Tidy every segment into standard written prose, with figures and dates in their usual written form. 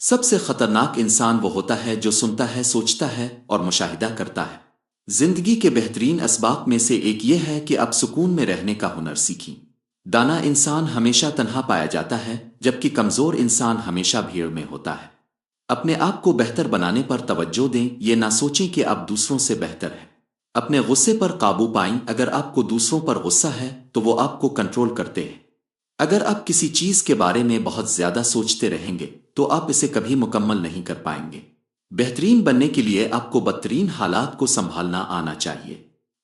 سب سے خطرناک انسان وہ ہوتا ہے جو سنتا ہے، سوچتا ہے اور مشاہدہ کرتا ہے۔ زندگی کے بہترین اسباق میں سے ایک یہ ہے کہ آپ سکون میں رہنے کا ہنر سیکھیں۔ دانا انسان ہمیشہ تنہا پایا جاتا ہے، جبکہ کمزور انسان ہمیشہ بھیڑ میں ہوتا ہے۔ اپنے آپ کو بہتر بنانے پر توجہ دیں، یہ نہ سوچیں کہ آپ دوسروں سے بہتر ہیں۔ اپنے غصے پر قابو پائیں، اگر آپ کو دوسروں پر غصہ ہے تو وہ آپ کو کنٹرول کرتے ہیں۔ اگر آپ کسی چیز کے بارے میں بہت زیادہ سوچتے رہیں گے تو آپ اسے کبھی مکمل نہیں کر پائیں گے۔ بہترین بننے کے لیے آپ کو بدترین حالات کو سنبھالنا آنا چاہیے۔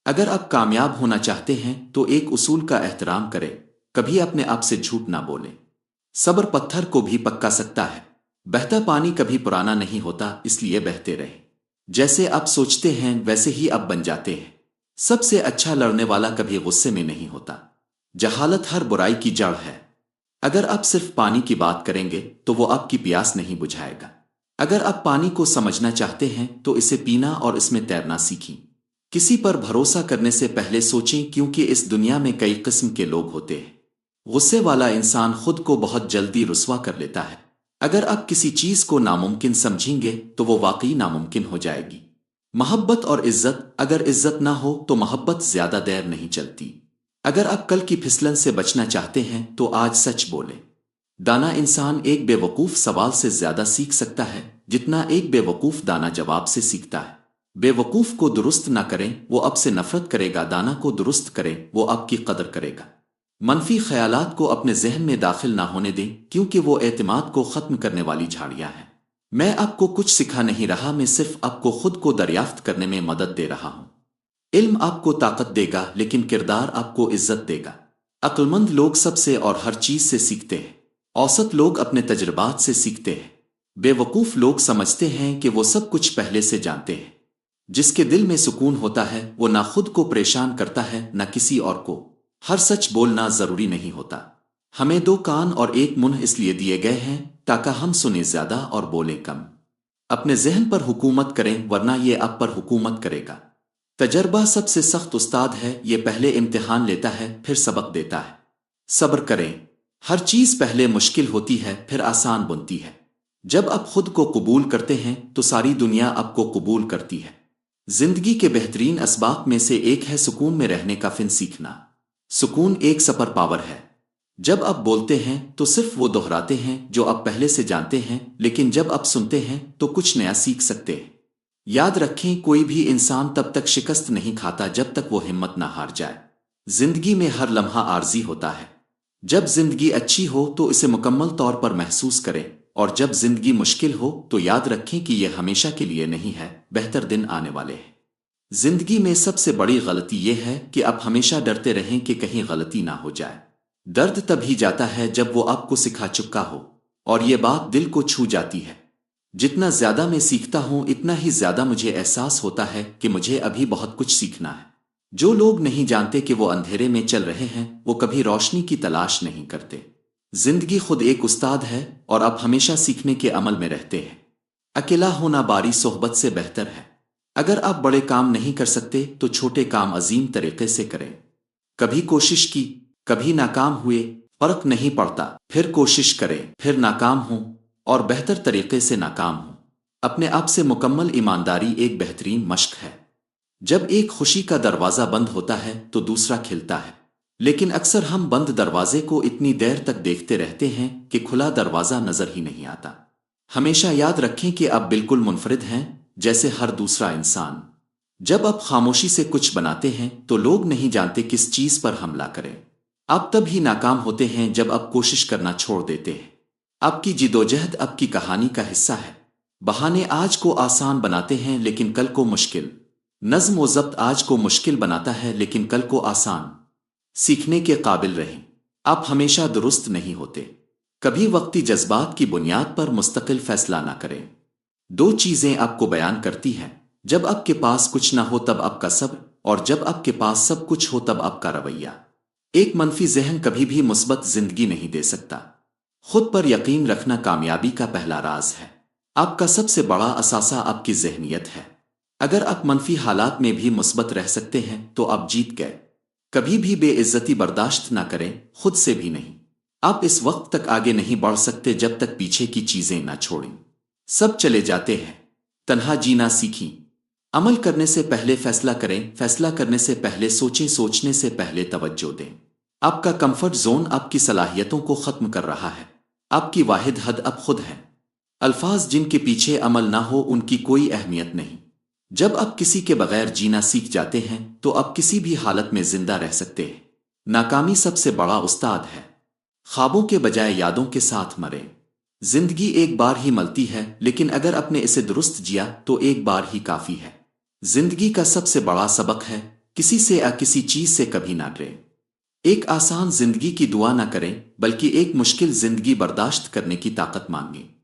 اگر آپ کامیاب ہونا چاہتے ہیں تو ایک اصول کا احترام کریں، کبھی اپنے آپ سے جھوٹ نہ بولیں۔ صبر پتھر کو بھی پکا سکتا ہے۔ بہتا پانی کبھی پرانا نہیں ہوتا، اس لیے بہتے رہیں۔ جیسے آپ سوچتے ہیں ویسے ہی آپ بن جاتے ہیں۔ سب سے اچھا لڑنے والا کبھی غصے میں نہیں ہوتا۔ جہالت ہر برائی کی جڑ ہے۔ اگر آپ صرف پانی کی بات کریں گے تو وہ آپ کی پیاس نہیں بجھائے گا۔ اگر آپ پانی کو سمجھنا چاہتے ہیں تو اسے پینا اور اس میں تیرنا سیکھیں۔ کسی پر بھروسہ کرنے سے پہلے سوچیں، کیونکہ اس دنیا میں کئی قسم کے لوگ ہوتے ہیں۔ غصے والا انسان خود کو بہت جلدی رسوا کر لیتا ہے۔ اگر آپ کسی چیز کو ناممکن سمجھیں گے تو وہ واقعی ناممکن ہو جائے گی۔ محبت اور عزت، اگر عزت نہ ہو تو محبت زیادہ دیر نہیں چلتی۔ اگر آپ کل کی پھسلن سے بچنا چاہتے ہیں تو آج سچ بولیں۔ دانا انسان ایک بے وقوف سوال سے زیادہ سیکھ سکتا ہے جتنا ایک بے وقوف دانا جواب سے سیکھتا ہے۔ بے وقوف کو درست نہ کریں، وہ آپ سے نفرت کرے گا۔ دانا کو درست کریں، وہ آپ کی قدر کرے گا۔ منفی خیالات کو اپنے ذہن میں داخل نہ ہونے دیں، کیونکہ وہ اعتماد کو ختم کرنے والی جھاڑیاں ہیں۔ میں آپ کو کچھ سکھا نہیں رہا، میں صرف آپ کو خود کو دریافت کرنے میں مدد دے رہا ہوں۔ علم آپ کو طاقت دے گا، لیکن کردار آپ کو عزت دے گا۔ عقلمند لوگ سب سے اور ہر چیز سے سیکھتے ہیں۔ اوسط لوگ اپنے تجربات سے سیکھتے ہیں۔ بے وقوف لوگ سمجھتے ہیں کہ وہ سب کچھ پہلے سے جانتے ہیں۔ جس کے دل میں سکون ہوتا ہے وہ نہ خود کو پریشان کرتا ہے نہ کسی اور کو۔ ہر سچ بولنا ضروری نہیں ہوتا۔ ہمیں دو کان اور ایک منہ اس لیے دیے گئے ہیں تاکہ ہم سنیں زیادہ اور بولیں کم۔ اپنے ذہن پر حکومت کریں، ورنہ یہ آپ پر حکومت کرے گا۔ تجربہ سب سے سخت استاد ہے، یہ پہلے امتحان لیتا ہے پھر سبق دیتا ہے۔ صبر کریں۔ ہر چیز پہلے مشکل ہوتی ہے پھر آسان بنتی ہے۔ جب آپ خود کو قبول کرتے ہیں تو ساری دنیا آپ کو قبول کرتی ہے۔ زندگی کے بہترین اسباق میں سے ایک ہے سکون میں رہنے کا فن سیکھنا۔ سکون ایک سپر پاور ہے۔ جب آپ بولتے ہیں تو صرف وہ دہراتے ہیں جو آپ پہلے سے جانتے ہیں، لیکن جب آپ سنتے ہیں تو کچھ نیا سیکھ سکتے ہیں۔ یاد رکھیں، کوئی بھی انسان تب تک شکست نہیں کھاتا جب تک وہ ہمت نہ ہار جائے۔ زندگی میں ہر لمحہ عارضی ہوتا ہے۔ جب زندگی اچھی ہو تو اسے مکمل طور پر محسوس کریں، اور جب زندگی مشکل ہو تو یاد رکھیں کہ یہ ہمیشہ کے لیے نہیں ہے، بہتر دن آنے والے ہیں۔ زندگی میں سب سے بڑی غلطی یہ ہے کہ آپ ہمیشہ ڈرتے رہیں کہ کہیں غلطی نہ ہو جائے۔ درد تب ہی جاتا ہے جب وہ آپ کو سکھا چکا ہو، اور یہ بات دل کو چھو جاتی ہے۔ جتنا زیادہ میں سیکھتا ہوں اتنا ہی زیادہ مجھے احساس ہوتا ہے کہ مجھے ابھی بہت کچھ سیکھنا ہے۔ جو لوگ نہیں جانتے کہ وہ اندھیرے میں چل رہے ہیں، وہ کبھی روشنی کی تلاش نہیں کرتے۔ زندگی خود ایک استاد ہے اور آپ ہمیشہ سیکھنے کے عمل میں رہتے ہیں۔ اکیلا ہونا باری صحبت سے بہتر ہے۔ اگر آپ بڑے کام نہیں کر سکتے تو چھوٹے کام عظیم طریقے سے کریں۔ کبھی کوشش کی، کبھی ناکام ہوئے، فرق نہیں پڑتا، پھر کوشش کریں، پھر ناکام ہوں اور بہتر طریقے سے ناکام ہوں۔ اپنے آپ سے مکمل ایمانداری ایک بہترین مشق ہے۔ جب ایک خوشی کا دروازہ بند ہوتا ہے تو دوسرا کھلتا ہے، لیکن اکثر ہم بند دروازے کو اتنی دیر تک دیکھتے رہتے ہیں کہ کھلا دروازہ نظر ہی نہیں آتا۔ ہمیشہ یاد رکھیں کہ آپ بالکل منفرد ہیں، جیسے ہر دوسرا انسان۔ جب آپ خاموشی سے کچھ بناتے ہیں تو لوگ نہیں جانتے کس چیز پر حملہ کریں۔ آپ تب ہی ناکام ہوتے ہیں جب آپ کوشش کرنا چھوڑ دیتے ہیں۔ آپ کی جدوجہد آپ کی کہانی کا حصہ ہے۔ بہانے آج کو آسان بناتے ہیں لیکن کل کو مشکل۔ نظم و ضبط آج کو مشکل بناتا ہے لیکن کل کو آسان۔ سیکھنے کے قابل رہیں۔ آپ ہمیشہ درست نہیں ہوتے۔ کبھی وقتی جذبات کی بنیاد پر مستقل فیصلہ نہ کریں۔ دو چیزیں آپ کو بیان کرتی ہیں، جب آپ کے پاس کچھ نہ ہو تب آپ کا صبر، اور جب آپ کے پاس سب کچھ ہو تب آپ کا رویہ۔ ایک منفی ذہن کبھی بھی مثبت زندگی نہیں دے سکتا۔ خود پر یقین رکھنا کامیابی کا پہلا راز ہے۔ آپ کا سب سے بڑا اثاثہ آپ کی ذہنیت ہے۔ اگر آپ منفی حالات میں بھی مثبت رہ سکتے ہیں تو آپ جیت گئے۔ کبھی بھی بے عزتی برداشت نہ کریں، خود سے بھی نہیں۔ آپ اس وقت تک آگے نہیں بڑھ سکتے جب تک پیچھے کی چیزیں نہ چھوڑیں۔ سب چلے جاتے ہیں، تنہا جینا سیکھیں۔ عمل کرنے سے پہلے فیصلہ کریں، فیصلہ کرنے سے پہلے سوچیں، سوچنے سے پہلے توجہ دیں۔ آپ کا کمفرٹ زون آپ کی صلاحیتوں کو ختم کر رہا ہے۔ آپ کی واحد حد اب خود ہے۔ الفاظ جن کے پیچھے عمل نہ ہو ان کی کوئی اہمیت نہیں۔ جب آپ کسی کے بغیر جینا سیکھ جاتے ہیں تو آپ کسی بھی حالت میں زندہ رہ سکتے ہیں۔ ناکامی سب سے بڑا استاد ہے۔ خوابوں کے بجائے یادوں کے ساتھ مریں۔ زندگی ایک بار ہی ملتی ہے، لیکن اگر آپ نے اسے درست جیا تو ایک بار ہی کافی ہے۔ زندگی کا سب سے بڑا سبق ہے کسی سے یا کسی چیز سے کبھی نہ ڈریں۔ ایک آسان زندگی کی دعا نہ کریں، بلکہ ایک مشکل زندگی برداشت کرنے کی طاقت مانگیں۔